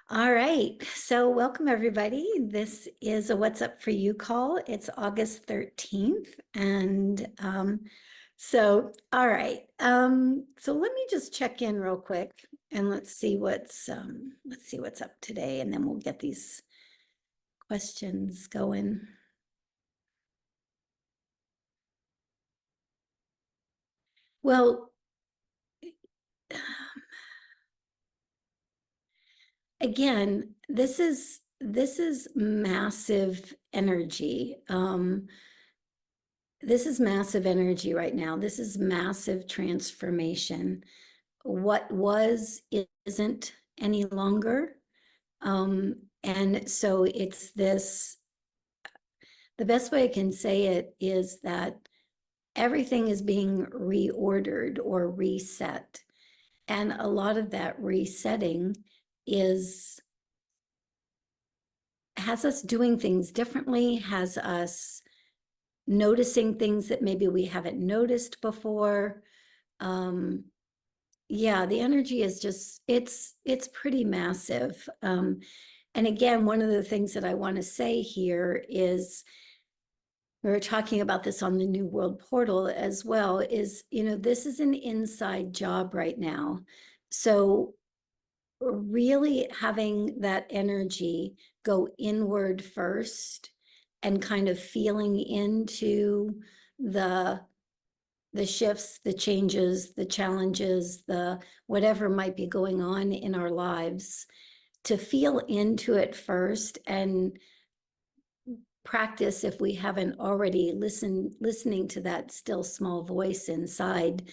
All right, so welcome everybody. This is a What's Up For You call. It's August 13th. All right. So let me just check in real quick and let's see what's up today, and then we'll get these questions going. Well, again, this is massive energy. This is massive energy right now. This is massive transformation. What was isn't any longer. And so it's this, the best way I can say it is that everything is being reordered or reset. And a lot of that resetting is has us doing things differently, has us noticing things that maybe we haven't noticed before. Yeah, the energy is just, it's pretty massive. And again, one of the things that I want to say here is, we were talking about this on the New World Portal as well, is, this is an inside job right now. So really having that energy go inward first and kind of feeling into the shifts, the changes, the challenges, the whatever might be going on in our lives, to feel into it first and practice, if we haven't already, listening to that still small voice inside.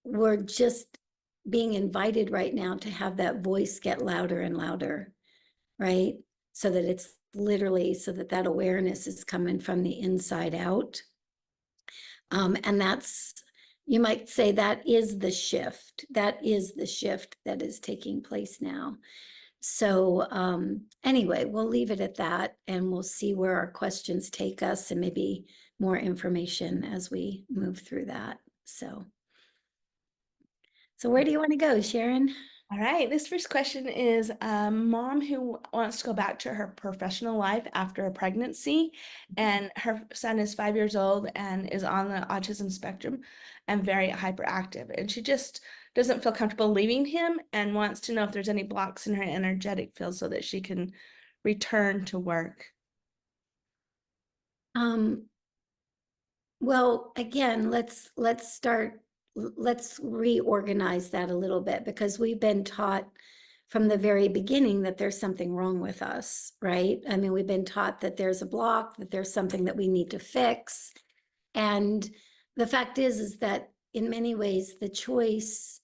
We're just being invited right now to have that voice get louder and louder, right? So that it's literally, so that that awareness is coming from the inside out. And that's, you might say, that is the shift. That is the shift that is taking place now. So anyway, we'll leave it at that, and we'll see where our questions take us, and maybe more information as we move through that. So where do you want to go, Sharon? All right, this first question is a mom who wants to go back to her professional life after a pregnancy, and her son is 5 years old and is on the autism spectrum and very hyperactive. And she just doesn't feel comfortable leaving him and wants to know if there's any blocks in her energetic field so that she can return to work. Um, well, again, let's reorganize that a little bit, because we've been taught from the very beginning that there's something wrong with us, right? I mean, we've been taught that there's a block, that there's something that we need to fix. And the fact is that in many ways, the choice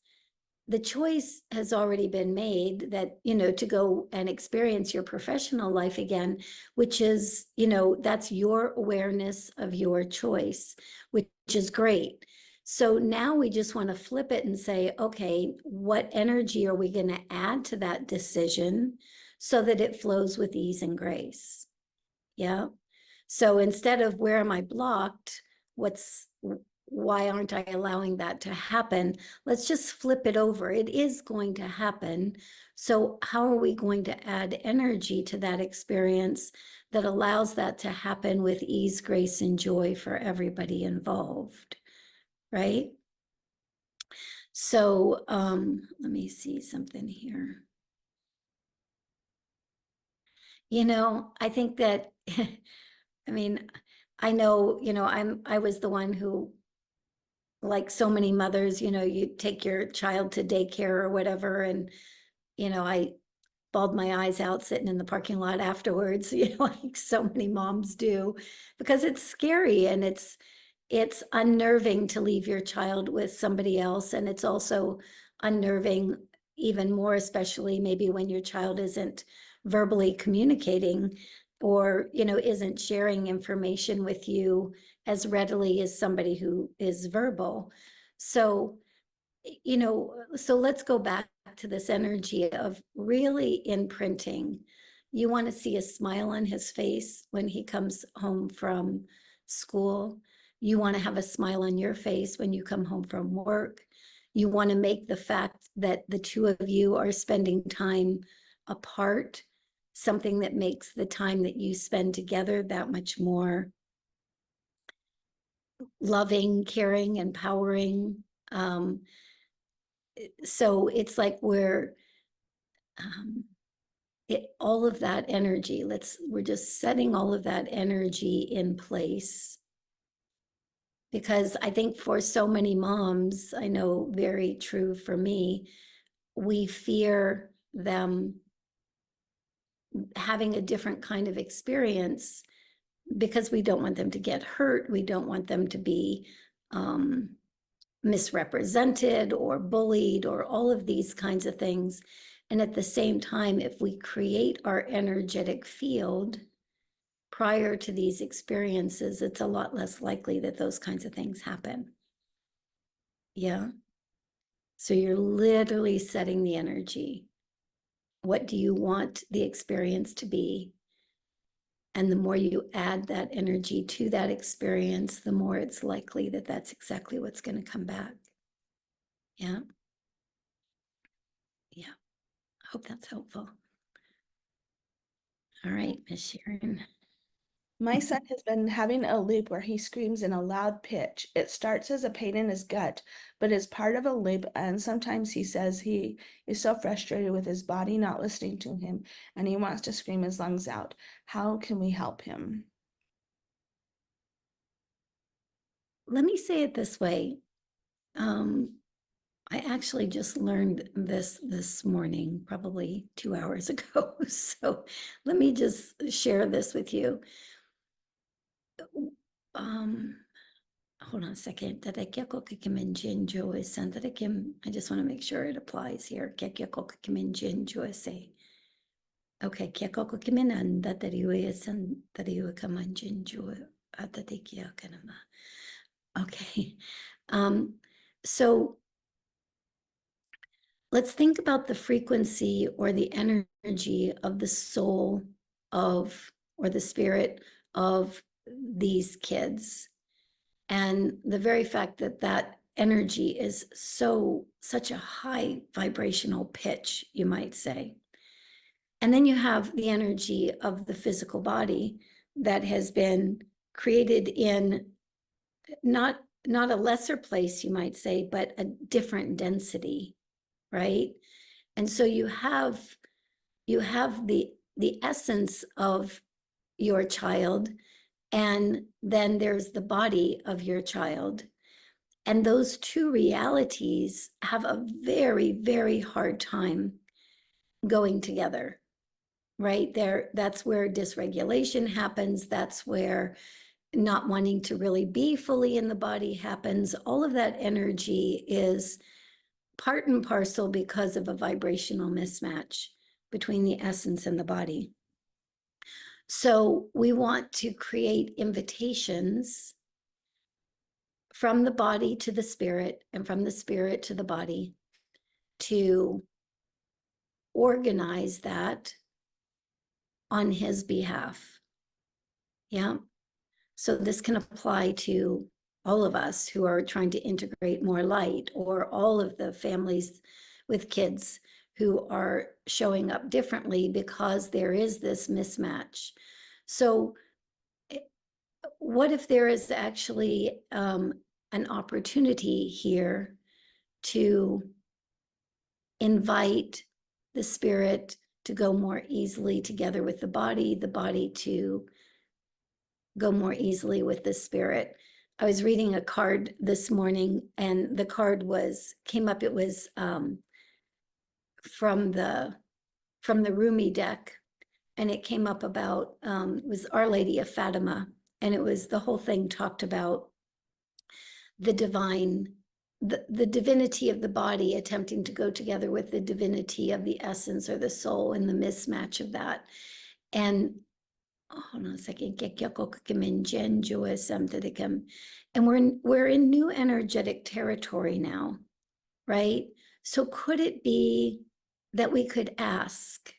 has already been made, that, to go and experience your professional life again, which is, that's your awareness of your choice, which is great. So now we just want to flip it and say, okay, what energy are we going to add to that decision so that it flows with ease and grace? Yeah. So instead of where am I blocked, why aren't I allowing that to happen? Let's just flip it over. It is going to happen. So how are we going to add energy to that experience that allows that to happen with ease, grace, and joy for everybody involved, right? So let me see something here. I think that, I mean, I know, I was the one who, like so many mothers, you take your child to daycare or whatever, and I bawled my eyes out sitting in the parking lot afterwards, like so many moms do, because it's scary, and it's unnerving to leave your child with somebody else, and it's also unnerving even more, especially maybe when your child isn't verbally communicating, or isn't sharing information with you as readily as somebody who is verbal. So so let's go back to this energy of really imprinting. You want to see a smile on his face when he comes home from school. You want to have a smile on your face when you come home from work. You want to make the fact that the two of you are spending time apart something that makes the time that you spend together that much more loving, caring, empowering. So it's like we're all of that energy, we're just setting all of that energy in place. Because I think for so many moms, I know very true for me, we fear them having a different kind of experience because we don't want them to get hurt. We don't want them to be misrepresented or bullied or all of these kinds of things. And at the same time, if we create our energetic field prior to these experiences, it's a lot less likely that those kinds of things happen. Yeah. So you're literally setting the energy. What do you want the experience to be? And the more you add that energy to that experience, the more it's likely that that's exactly what's going to come back. Yeah. Yeah. I hope that's helpful. All right, Miss Sharon. My son has been having a loop where he screams in a loud pitch. It starts as a pain in his gut, but is part of a loop. And sometimes he says he is so frustrated with his body not listening to him and he wants to scream his lungs out. How can we help him? Let me say it this way. I actually just learned this morning, probably 2 hours ago. So let me just share this with you. Hold on a second. I just want to make sure it applies here. Okay, okay. So let's think about the frequency or the energy of the soul of, or the spirit of these kids. And the very fact that that energy is such a high vibrational pitch, you might say. And then you have the energy of the physical body that has been created in not a lesser place, you might say, but a different density, right? And so you have the essence of your child, and then there's the body of your child. And those two realities have a very, very hard time going together, right? That's where dysregulation happens. That's where not wanting to really be fully in the body happens. All of that energy is part and parcel because of a vibrational mismatch between the essence and the body. So we want to create invitations from the body to the spirit and from the spirit to the body to organize that on his behalf. Yeah. So this can apply to all of us who are trying to integrate more light, or all of the families with kids who are showing up differently because there is this mismatch. So what if there is actually an opportunity here to invite the spirit to go more easily together with the body to go more easily with the spirit? I was reading a card this morning, and the card came up. It was from the Rumi deck, and it came up about it was Our Lady of Fatima, and it was, the whole thing talked about the divine, the divinity of the body attempting to go together with the divinity of the essence or the soul, and the mismatch of that. And hold on a second. And we're in new energetic territory now, right? So could it be that we could ask?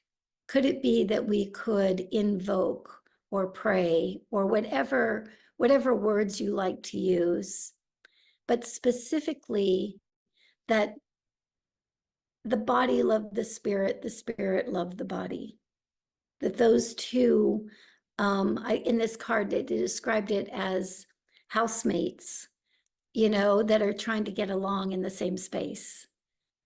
Could it be that we could invoke or pray, or whatever words you like to use, but specifically that the body loved the spirit loved the body. That those two, in this card, they described it as housemates, that are trying to get along in the same space.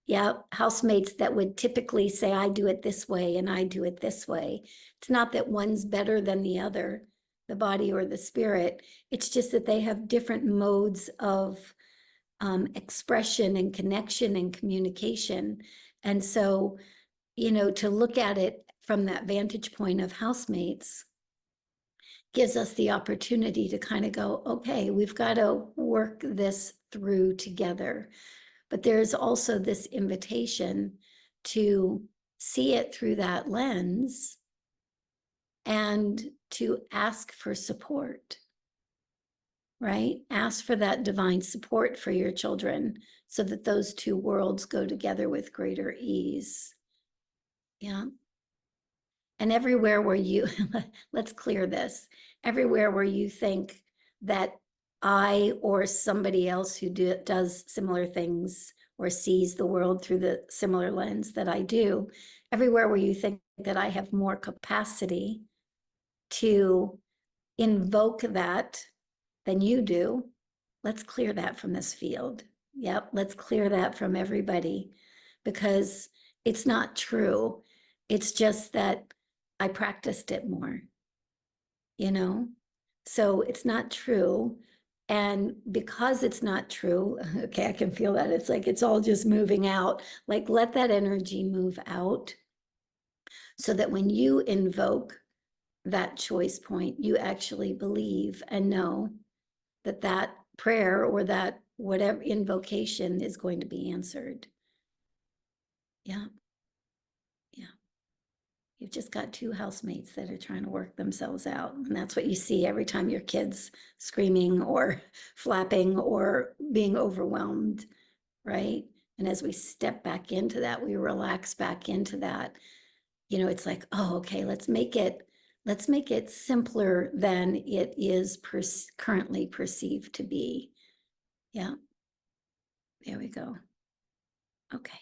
Yeah, housemates that would typically say, I do it this way and I do it this way. It's not that one's better than the other, the body or the spirit. It's just that they have different modes of expression and connection and communication. And so, to look at it from that vantage point of housemates gives us the opportunity to kind of go, okay, we've got to work this through together. But there's also this invitation to see it through that lens and to ask for support, right? Ask for that divine support for your children so that those two worlds go together with greater ease. Yeah. And everywhere where you, let's clear this, everywhere where you think that I or somebody else who does similar things or sees the world through the similar lens that I do, everywhere where you think that I have more capacity to invoke that than you do, let's clear that from this field. Yep, let's clear that from everybody because it's not true. It's just that I practiced it more, you know? So it's not true. And because it's not true, okay, I can feel that. It's like it's all just moving out. Like let that energy move out so that when you invoke that choice point, you actually believe and know that that prayer or that whatever invocation is going to be answered. Yeah. Yeah. You've just got two housemates that are trying to work themselves out. And that's what you see every time your kid's screaming or flapping or being overwhelmed, right? And as we step back into that, we relax back into that, it's like, oh, okay, let's make it simpler than it is currently perceived to be. Yeah, there we go. Okay,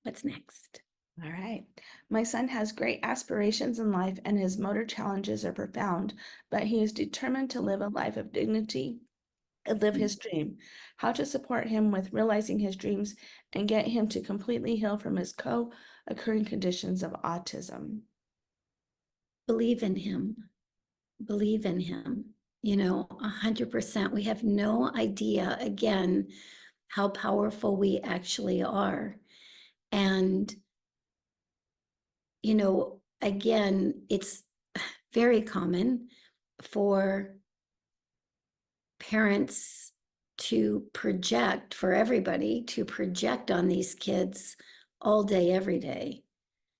what's next? All right. My son has great aspirations in life and his motor challenges are profound, but he is determined to live a life of dignity and live his dream. How to support him with realizing his dreams and get him to completely heal from his co-occurring conditions of autism. Believe in him. Believe in him. 100%. We have no idea, again, how powerful we actually are. And, again, it's very common for parents to project, for everybody to project on these kids all day, every day.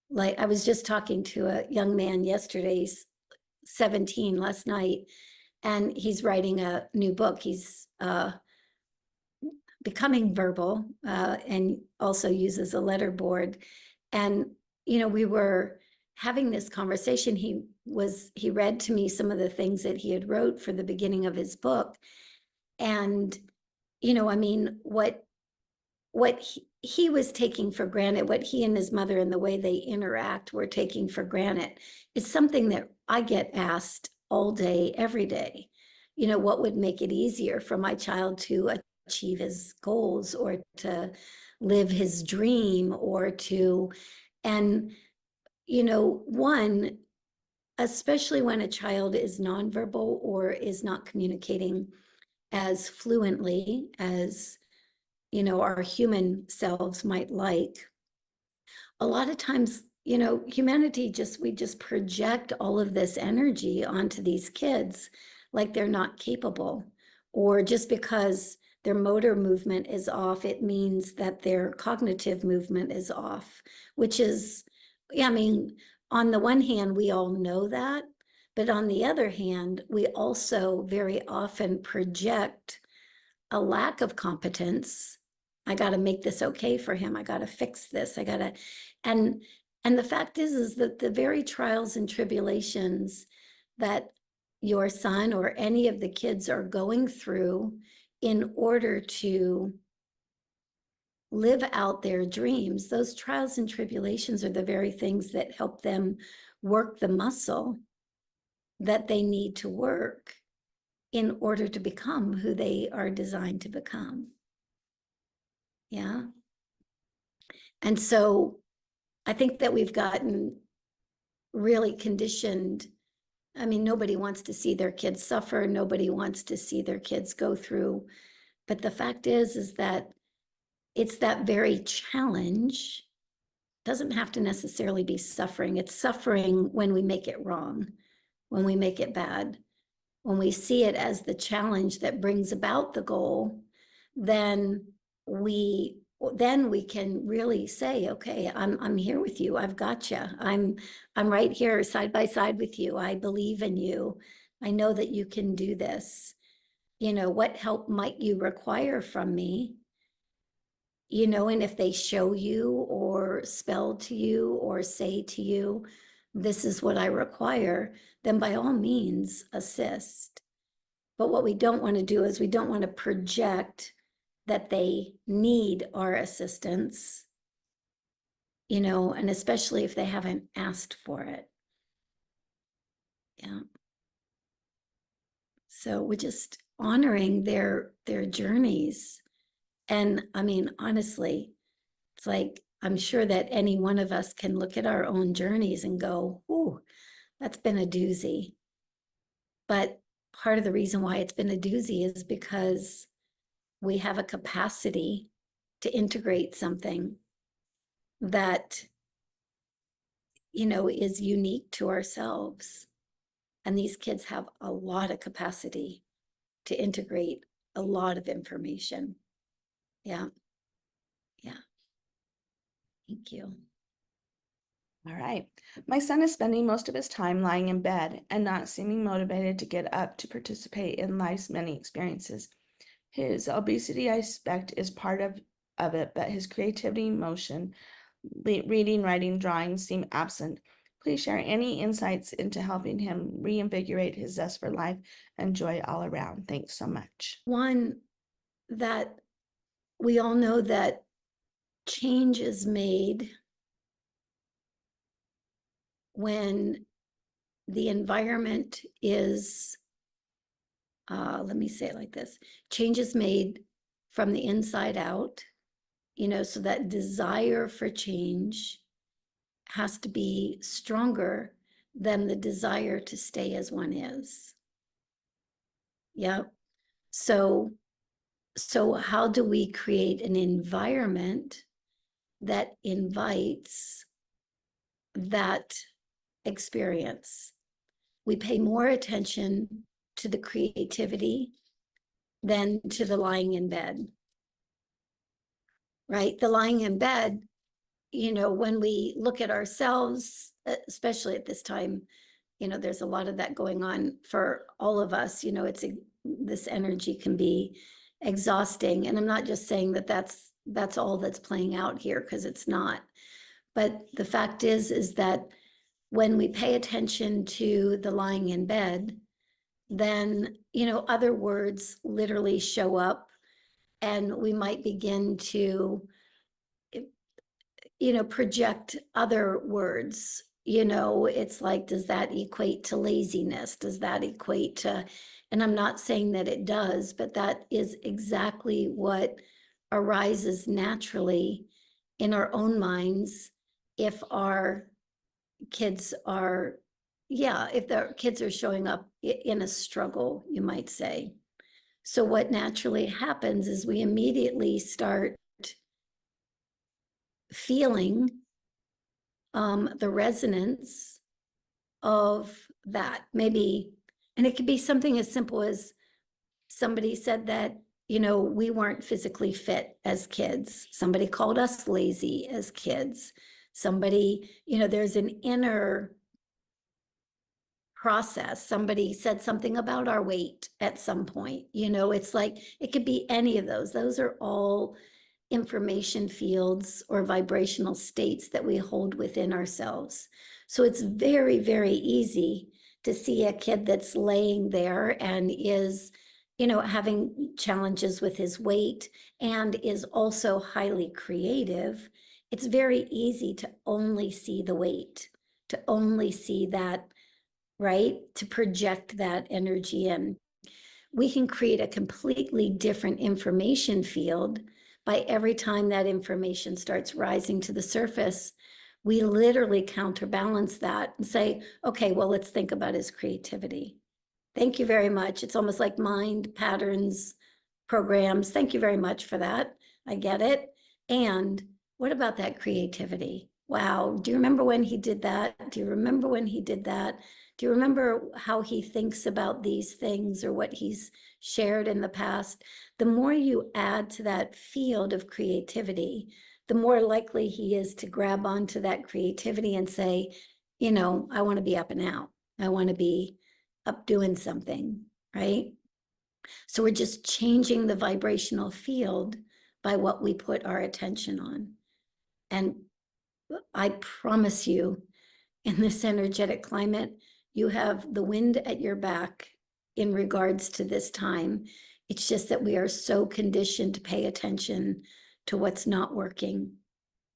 Like I was just talking to a young man yesterday, he's 17 last night, and he's writing a new book. He's becoming verbal and also uses a letter board. And, we were having this conversation. He read to me some of the things that he had wrote for the beginning of his book. And, I mean, what he was taking for granted, what he and his mother and the way they interact were taking for granted. It's something that I get asked all day, every day. What would make it easier for my child to achieve his goals or to live his dream or to, and, one, especially when a child is nonverbal or is not communicating as fluently as our human selves might like, a lot of times, humanity we just project all of this energy onto these kids like they're not capable, or just because their motor movement is off, it means that their cognitive movement is off, which is, yeah, I mean, on the one hand, we all know that, but on the other hand, we also very often project a lack of competence. I got to make this okay for him. I got to fix this. I got to, and the fact is that the very trials and tribulations that your son or any of the kids are going through in order to live out their dreams, those trials and tribulations are the very things that help them work the muscle that they need to work in order to become who they are designed to become. Yeah. And so I think that we've gotten really conditioned. I mean, nobody wants to see their kids suffer. Nobody wants to see their kids go through. But the fact is that it's that very challenge. Doesn't have to necessarily be suffering. It's suffering when we make it wrong, when we make it bad. When we see it as the challenge that brings about the goal, then we can really say, okay, I'm here with you. I've got you. I'm right here side by side with you. I believe in you. I know that you can do this. What help might you require from me? And if they show you or spell to you or say to you, this is what I require, then by all means assist. But what we don't want to do is we don't want to project that they need our assistance, and especially if they haven't asked for it. Yeah. So we're just honoring their journeys. And I mean, honestly, it's like, I'm sure that any one of us can look at our own journeys and go, ooh, that's been a doozy. But part of the reason why it's been a doozy is because we have a capacity to integrate something that, is unique to ourselves. And these kids have a lot of capacity to integrate a lot of information. Yeah. Yeah. Thank you. All right. My son is spending most of his time lying in bed and not seeming motivated to get up to participate in life's many experiences. His obesity, I suspect, is part of it, but his creativity, motion, reading, writing, drawing seem absent. Please share any insights into helping him reinvigorate his zest for life and joy all around. Thanks so much. One, that we all know that change is made when the environment is, let me say it like this, change is made from the inside out, so that desire for change has to be stronger than the desire to stay as one is. Yeah. So how do we create an environment that invites that experience? We pay more attention to the creativity than to the lying in bed, right? The lying in bed, when we look at ourselves, especially at this time, there's a lot of that going on for all of us. This energy can be exhausting. And I'm not just saying that that's all that's playing out here, because it's not. But the fact is that when we pay attention to the lying in bed, then, other words literally show up, and we might begin to, project other words. It's like, does that equate to laziness? Does that equate to, and I'm not saying that it does, but that is exactly what arises naturally in our own minds if our kids are, if their kids are showing up in a struggle, you might say. So what naturally happens is we immediately start feeling the resonance of that. Maybe, and it could be something as simple as somebody said that, we weren't physically fit as kids. Somebody called us lazy as kids. Somebody, there's an inner process. Somebody said something about our weight at some point. It's like, it could be any of those. Those are all information fields or vibrational states that we hold within ourselves. So it's very, very easy to see a kid that's laying there and is, having challenges with his weight and is also highly creative, it's very easy to only see the weight, to only see that, right? To project that energy in. We can create a completely different information field by every time that information starts rising to the surface. We literally counterbalance that and say, okay, well, let's think about his creativity. Thank you very much. It's almost like mind patterns programs. Thank you very much for that. I get it. And what about that creativity? Wow. Do you remember when he did that? Do you remember when he did that? Do you remember how he thinks about these things or what he's shared in the past? The more you add to that field of creativity, the more likely he is to grab onto that creativity and say, I want to be up and out. I want to be up doing something, right? So we're just changing the vibrational field by what we put our attention on. And I promise you, in this energetic climate, you have the wind at your back in regards to this time. It's just that we are so conditioned to pay attention to what's not working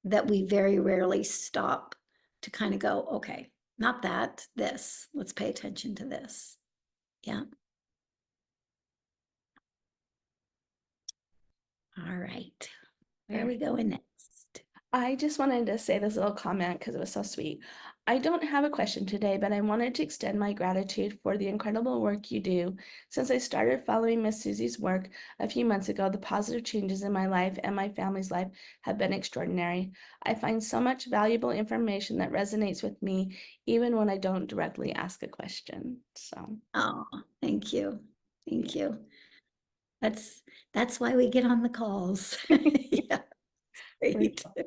that we very rarely stop to kind of go, okay, not that, this, let's pay attention to this. Yeah. All right. Where are we going next? I just wanted to say this little comment because it was so sweet. I don't have a question today, but I wanted to extend my gratitude for the incredible work you do. Since I started following Miss Suzy's work a few months ago, the positive changes in my life and my family's life have been extraordinary. I find so much valuable information that resonates with me, even when I don't directly ask a question. So, Oh, thank you. Thank you. That's why we get on the calls. Yeah, great. Mm.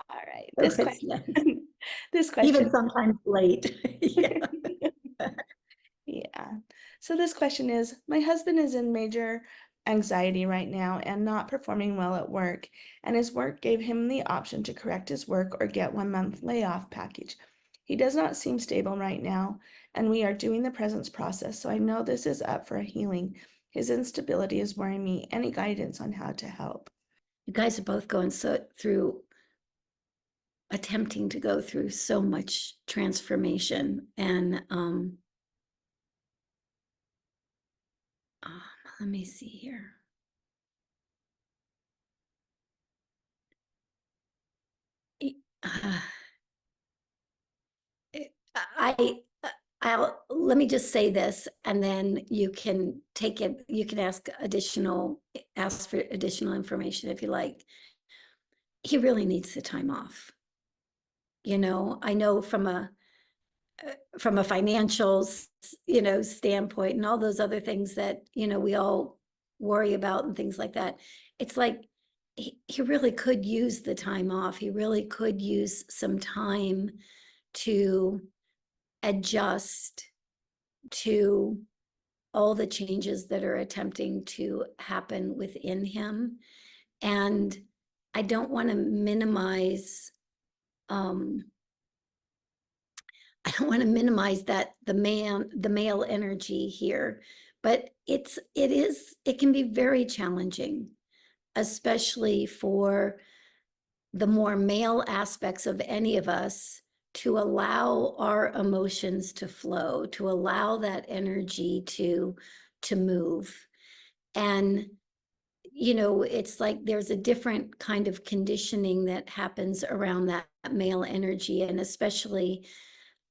all right. Oh, it's nice. This Even question. sometimes late. Yeah. Yeah. So this question is, my husband is in major anxiety right now and not performing well at work, and his work gave him the option to correct his work or get 1 month layoff package. He does not seem stable right now, and we are doing the presence process, so I know this is up for a healing. His instability is worrying me. Any guidance on how to help? You guys are both going through attempting to go through so much transformation and let me see here. Uh, I I'll let me just say this, and then you can take it. You can ask for additional information if you like. He really needs the time off. I know from a financial standpoint and all those other things that we all worry about and things like that. It's like he really could use the time off. He really could use some time to adjust to all the changes that are attempting to happen within him. And I don't want to minimize I don't want to minimize that the male energy here, but it can be very challenging, especially for the more male aspects of any of us, to allow our emotions to flow, to allow that energy to move. And it's like there's a different kind of conditioning that happens around that male energy, and especially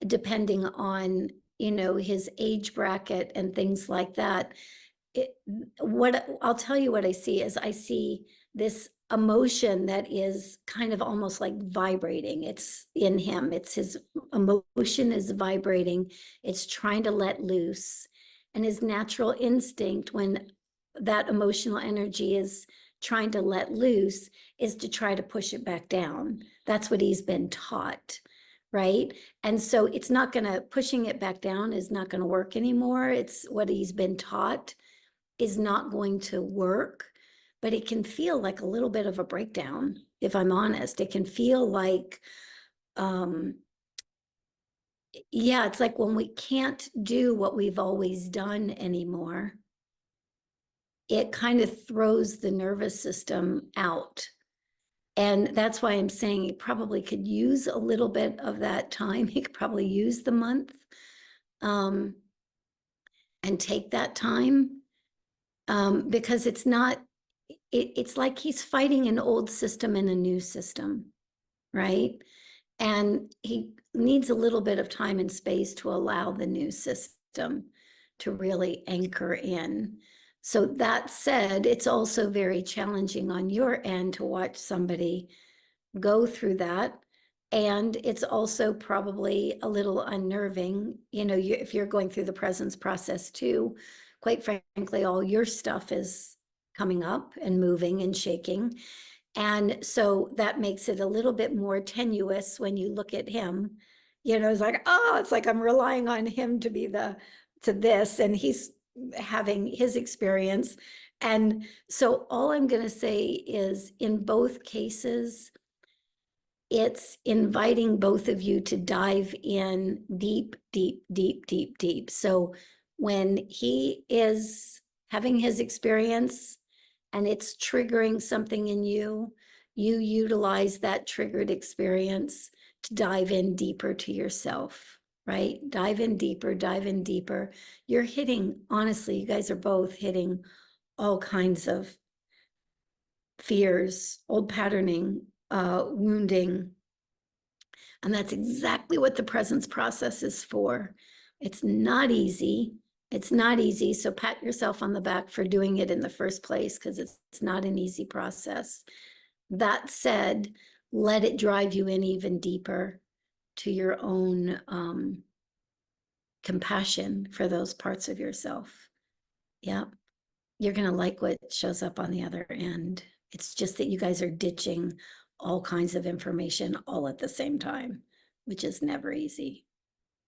depending on his age bracket and things like that. What I'll tell you, what I see is I see this emotion that is kind of almost like vibrating. It's in him. It's his emotion is vibrating. It's trying to let loose. And his natural instinct when that emotional energy is trying to let loose is to try to push it back down. That's what he's been taught, right? And so it's not going to, pushing it back down is not going to work anymore. It's what he's been taught is not going to work, but it can feel like a little bit of a breakdown. If I'm honest, it can feel like Yeah, it's like when we can't do what we've always done anymore, it kind of throws the nervous system out. And that's why I'm saying he probably could use a little bit of that time. He could probably use the month, um, and take that time, because it's like he's fighting an old system in a new system, right? And he needs a little bit of time and space to allow the new system to really anchor in. So that said, it's also very challenging on your end to watch somebody go through that. And it's also probably a little unnerving, if you're going through the presence process too, quite frankly, all your stuff is coming up and moving and shaking. And so that makes it a little bit more tenuous when you look at him. It's like I'm relying on him to be to this, and he's having his experience. And so all I'm going to say is in both cases, it's inviting both of you to dive in deep, deep, deep, deep, deep. So when he is having his experience and it's triggering something in you, you utilize that triggered experience to dive in deeper to yourself, right? Dive in deeper, dive in deeper. You're hitting, honestly, you guys are both hitting all kinds of fears, old patterning, wounding. And that's exactly what the presence process is for. It's not easy. It's not easy. So pat yourself on the back for doing it in the first place, because it's not an easy process. That said, let it drive you in even deeper to your own compassion for those parts of yourself. Yeah. You're going to like what shows up on the other end. It's just that you guys are ditching all kinds of information all at the same time, which is never easy.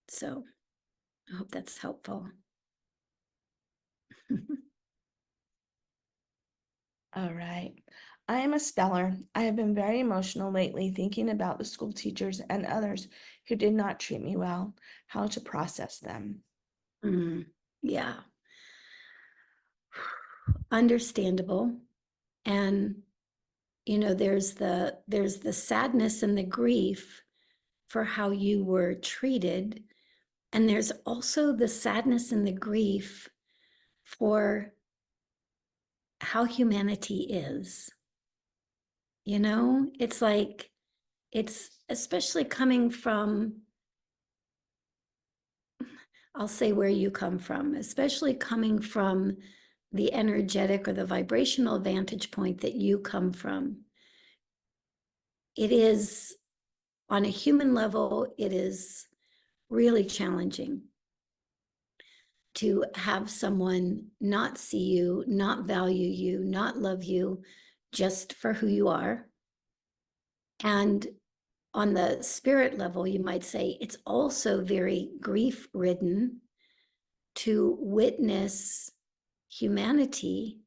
So I hope that's helpful. All right. I am a stellar. I have been very emotional lately thinking about the school teachers and others who did not treat me well, how to process them. Yeah. Understandable. And there's the sadness and the grief for how you were treated. And there's also the sadness and the grief for how humanity is. It's like, it's especially coming from, I'll say where you come from, especially coming from the energetic or the vibrational vantage point that you come from. It is, on a human level, it is really challenging to have someone not see you, not value you, not love you just for who you are. And on the spirit level, you might say it's also very grief ridden to witness humanity.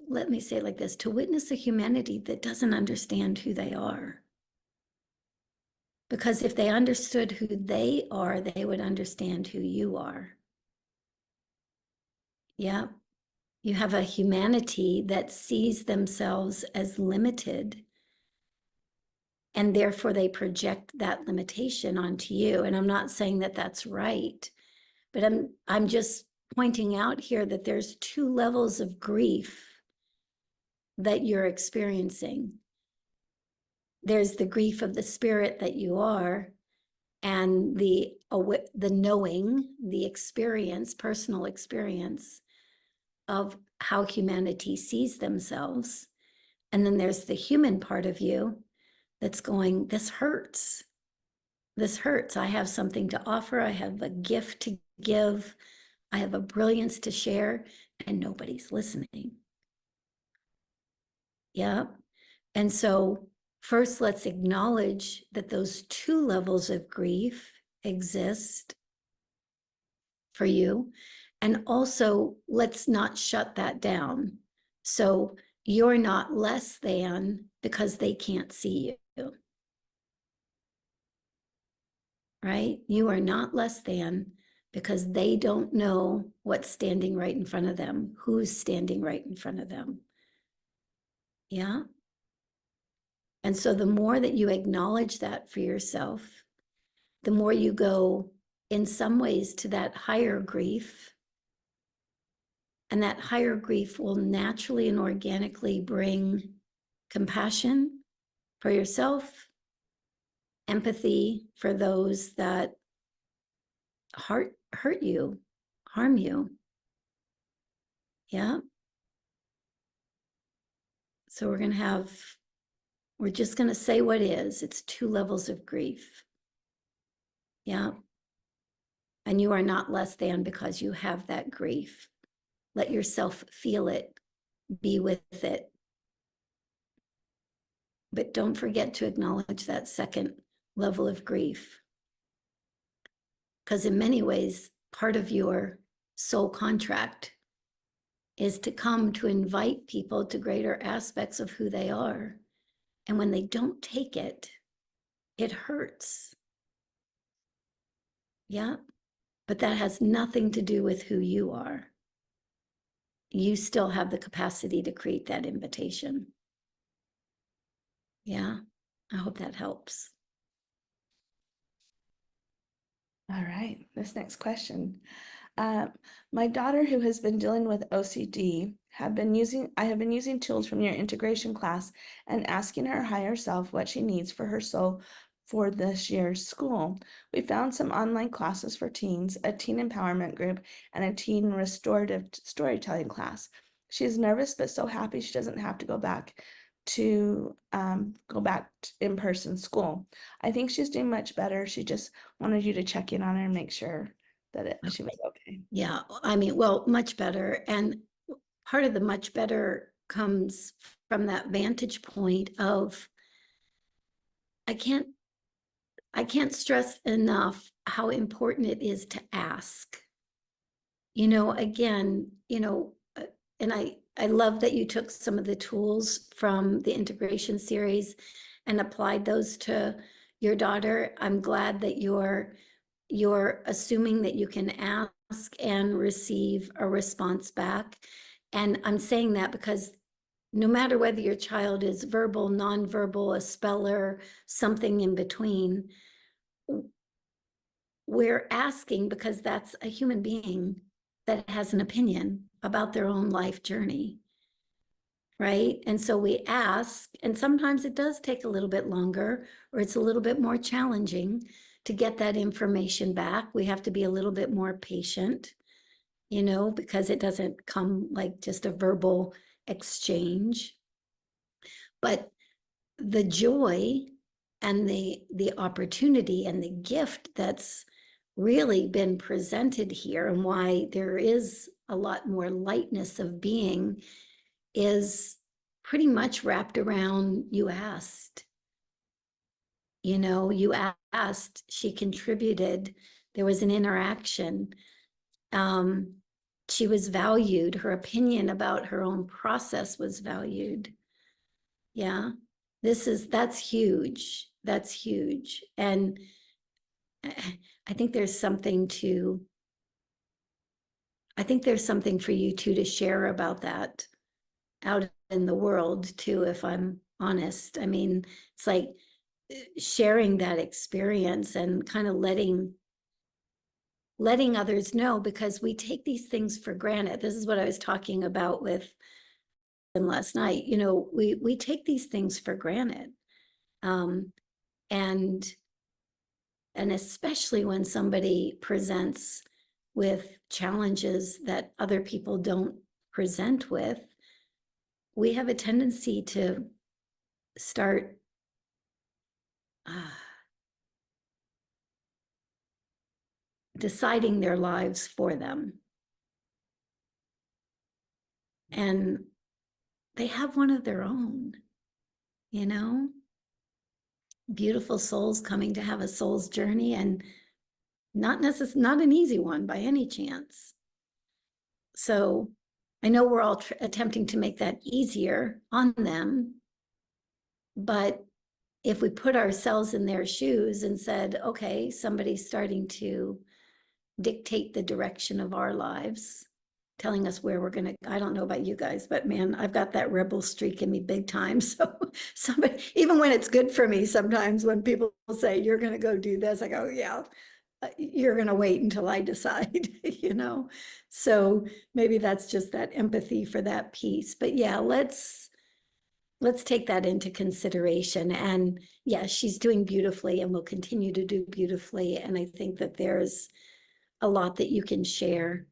Let me say it like this: to witness a humanity that doesn't understand who they are. Because if they understood who they are, they would understand who you are. Yeah. You have a humanity that sees themselves as limited, and therefore they project that limitation onto you. And I'm not saying that that's right, but I'm just pointing out here that there's two levels of grief that you're experiencing. There's the grief of the spirit that you are, and the knowing, the experience, personal experience of how humanity sees themselves. And then there's the human part of you that's going, this hurts. This hurts. I have something to offer. I have a gift to give. I have a brilliance to share, and nobody's listening. Yeah. And so first, let's acknowledge that those two levels of grief exist for you. And also, let's not shut that down. So you're not less than because they can't see you. right? You are not less than because they don't know what's standing right in front of them, who's standing right in front of them. Yeah. And so the more that you acknowledge that for yourself, the more you go in some ways to that higher grief. And that higher grief will naturally and organically bring compassion for yourself, empathy for those that hurt you, harm you. Yeah. So we're just going to say what is. It's 2 levels of grief. Yeah. And you are not less than because you have that grief. Let yourself feel it, be with it. But don't forget to acknowledge that second level of grief. Because in many ways, part of your soul contract is to come to invite people to greater aspects of who they are. And when they don't take it, it hurts. Yeah. But that has nothing to do with who you are. You still have the capacity to create that invitation. Yeah. I hope that helps. All right, this next question. My daughter, who has been dealing with OCD, I have been using tools from your integration class and asking her higher self what she needs for her soul for this year's school. We found some online classes for teens, a teen empowerment group, and a teen restorative storytelling class. She is nervous but so happy she doesn't have to go back to in-person school. I think she's doing much better. She just wanted you to check in on her and make sure that she was okay. Yeah. I mean, well, much better. And part of the much better comes from that vantage point of I can't stress enough how important it is to ask. Again, and I love that you took some of the tools from the integration series and applied those to your daughter. I'm glad that you're assuming that you can ask and receive a response back. And I'm saying that because no matter whether your child is verbal, nonverbal, a speller, something in between, we're asking because that's a human being that has an opinion about their own life journey. Right. And so we ask, and sometimes it does take a little bit longer, or it's a little bit more challenging to get that information back. We have to be a little bit more patient, because it doesn't come like just a verbal exchange. But the joy and the opportunity and the gift that's really been presented here, and why there is a lot more lightness of being, is pretty much wrapped around you asked. You asked, she contributed, there was an interaction. She was valued, her opinion about her own process was valued. Yeah. That's huge. That's huge. And I think there's something for you too to share about that out in the world too, if I'm honest. I mean, it's like sharing that experience and kind of letting others know, because we take these things for granted. This is what I was talking about with last night. We take these things for granted. And especially when somebody presents with challenges that other people don't present with, we have a tendency to start deciding their lives for them. And they have one of their own, beautiful souls coming to have a soul's journey, and not an easy one by any chance. So I know we're all attempting to make that easier on them, but if we put ourselves in their shoes and said, okay, somebody's starting to dictate the direction of our lives, telling us where we're going to, I don't know about you guys, but man, I've got that rebel streak in me big time. So somebody, even when it's good for me, sometimes when people say, you're going to go do this, I go, yeah, you're going to wait until I decide, you know? So maybe that's just that empathy for that piece. But yeah, let's take that into consideration. And yeah, she's doing beautifully and will continue to do beautifully. And I think that there's a lot that you can share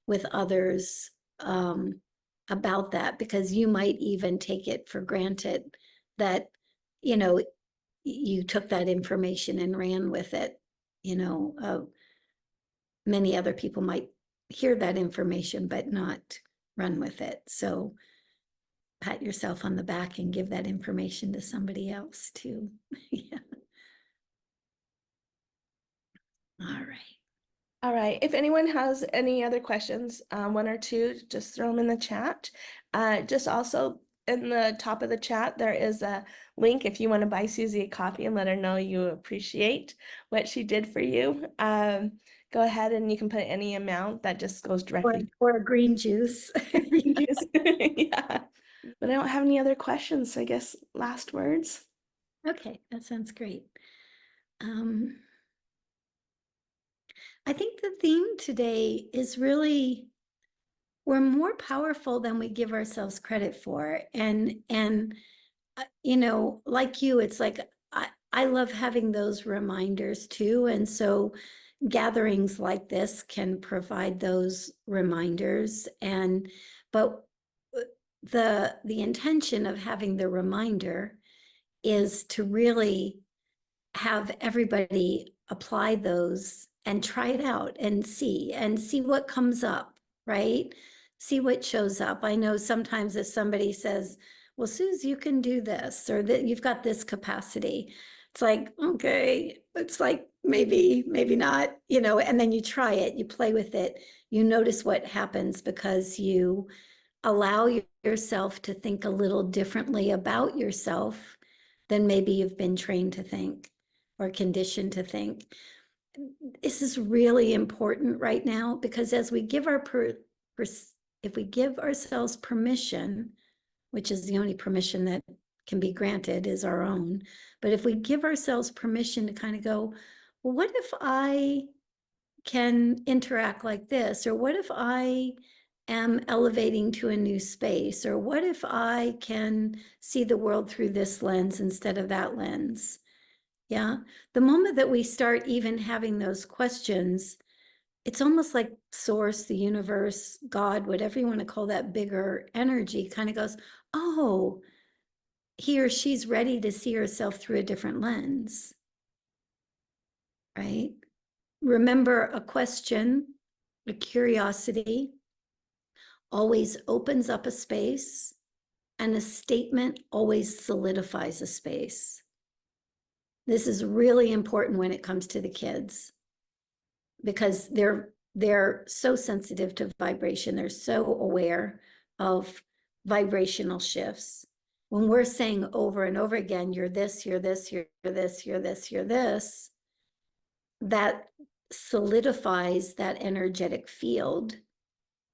with others about that, because you might even take it for granted that, you know, you took that information and ran with it. You know, many other people might hear that information but not run with it. So pat yourself on the back and give that information to somebody else too. Yeah. All right. All right. If anyone has any other questions, one or two, just throw them in the chat. Just also in the top of the chat, there is a link if you want to buy Suzy a coffee and let her know you appreciate what she did for you. Go ahead and you can put any amount that just goes directly Or a green juice. to juice. Yeah. But I don't have any other questions, so I guess last words. Okay, that sounds great. I think the theme today is really, we're more powerful than we give ourselves credit for. And you know, like you, it's like I love having those reminders too. And so gatherings like this can provide those reminders. And but the intention of having the reminder is to really have everybody apply those and try it out and see what comes up, right? See what shows up. I know sometimes if somebody says, well, Suze, you can do this, or that you've got this capacity, it's like, okay, it's like maybe not, you know, and then you try it, you play with it, you notice what happens because you allow yourself to think a little differently about yourself than maybe you've been trained to think or conditioned to think. This is really important right now, because as we give if we give ourselves permission, which is the only permission that can be granted is our own, but if we give ourselves permission to kind of go, well, what if I can interact like this? Or what if I am elevating to a new space? Or what if I can see the world through this lens instead of that lens? Yeah. The moment that we start even having those questions, it's almost like source, the universe, God, whatever you want to call that bigger energy, kind of goes, oh, he or she's ready to see herself through a different lens. Right? Remember, a question, a curiosity always opens up a space, and a statement always solidifies a space. This is really important when it comes to the kids, because they're so sensitive to vibration. They're so aware of vibrational shifts. When we're saying over and over again, you're this, you're this, you're this, you're this, you're this, that solidifies that energetic field,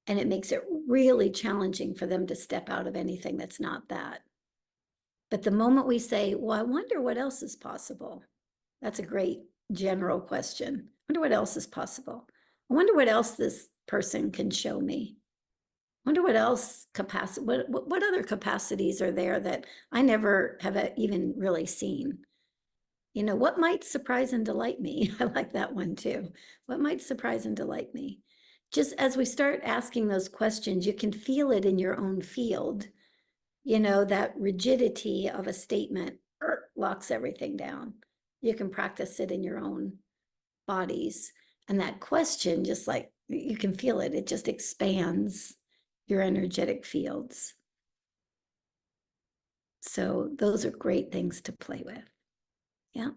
and it makes it really challenging for them to step out of anything that's not that. But the moment we say, well, I wonder what else is possible, that's a great general question. I wonder what else is possible. I wonder what else this person can show me. I wonder what else capacity, what other capacities are there that I never have even really seen. You know, what might surprise and delight me? I like that one too. What might surprise and delight me? Just as we start asking those questions, you can feel it in your own field. You know, that rigidity of a statement locks everything down. You can practice it in your own bodies. And that question, just like you can feel it, it just expands your energetic fields. So those are great things to play with. Yeah.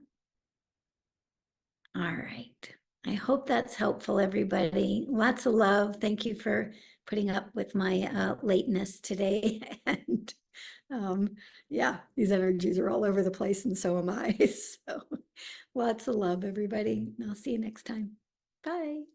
All right. I hope that's helpful, everybody. Lots of love. Thank you for putting up with my lateness today. And Yeah, these energies are all over the place, and so am I. So lots of love, everybody. And I'll see you next time. Bye.